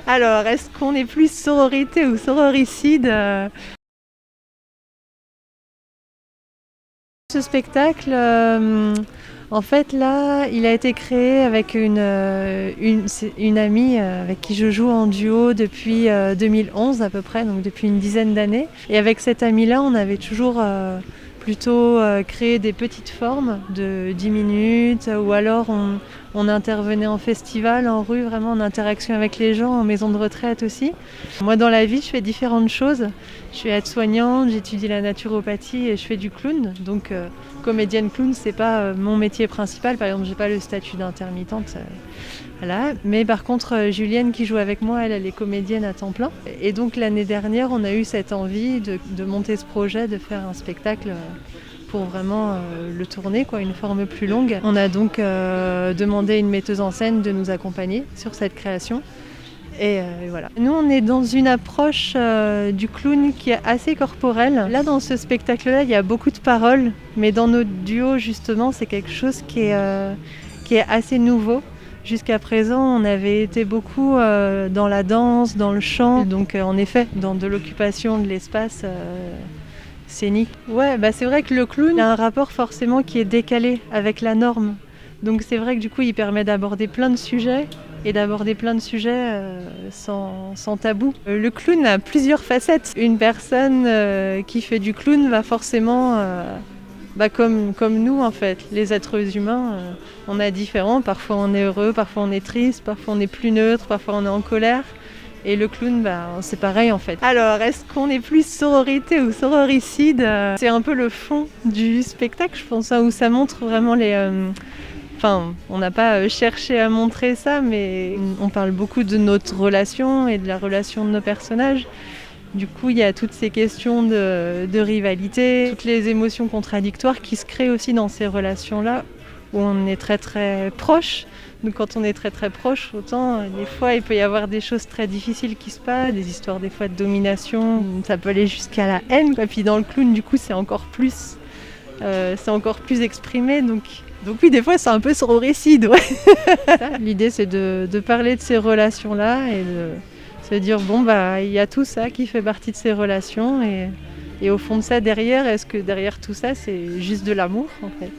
Alors, est-ce qu'on est plus sororité ou sororicide? Ce spectacle, en fait, là, il a été créé avec une amie avec qui je joue en duo depuis 2011 à peu près, donc depuis une dizaine d'années. Et avec cette amie-là, on avait toujours plutôt créé des petites formes de 10 minutes, ou alors on intervenait en festival, en rue, vraiment en interaction avec les gens, en maison de retraite aussi. Moi, dans la vie, je fais différentes choses. Je suis aide-soignante, j'étudie la naturopathie et je fais du clown. Donc, comédienne clown, c'est pas mon métier principal. Par exemple, j'ai pas le statut d'intermittente. Voilà. Mais par contre, Julienne qui joue avec moi, elle est comédienne à temps plein. Et donc l'année dernière, on a eu cette envie de monter ce projet, de faire un spectacle pour vraiment le tourner, quoi, une forme plus longue. On a donc demandé à une metteuse en scène de nous accompagner sur cette création. Et voilà. Nous, on est dans une approche du clown qui est assez corporelle. Là, dans ce spectacle-là, il y a beaucoup de paroles, mais dans notre duo, justement, c'est quelque chose qui est assez nouveau. Jusqu'à présent, on avait été beaucoup dans la danse, dans le chant, donc en effet, dans de l'occupation de l'espace scénique. Ouais, bah c'est vrai que le clown a un rapport forcément qui est décalé avec la norme. Donc c'est vrai que du coup, il permet d'aborder plein de sujets et d'aborder plein de sujets sans tabou. Le clown a plusieurs facettes. Une personne qui fait du clown va forcément, comme nous en fait, les êtres humains, on est différents. Parfois on est heureux, parfois on est triste, parfois on est plus neutre, parfois on est en colère. Et le clown, c'est pareil en fait. Alors, est-ce qu'on est plus sororité ou sororicide? C'est un peu le fond du spectacle, je pense, où ça montre vraiment les... on n'a pas cherché à montrer ça, mais on parle beaucoup de notre relation et de la relation de nos personnages. Du coup, il y a toutes ces questions de rivalité, toutes les émotions contradictoires qui se créent aussi dans ces relations-là, où on est très très proches. Donc quand on est très très proche, autant des fois il peut y avoir des choses très difficiles qui se passent, des histoires des fois de domination, ça peut aller jusqu'à la haine. Et puis dans le clown, du coup, c'est encore plus exprimé. Donc oui, des fois c'est un peu sororicide. Ouais. L'idée c'est de parler de ces relations-là et de se dire il y a tout ça qui fait partie de ces relations et au fond de ça derrière, est-ce que derrière tout ça c'est juste de l'amour en fait?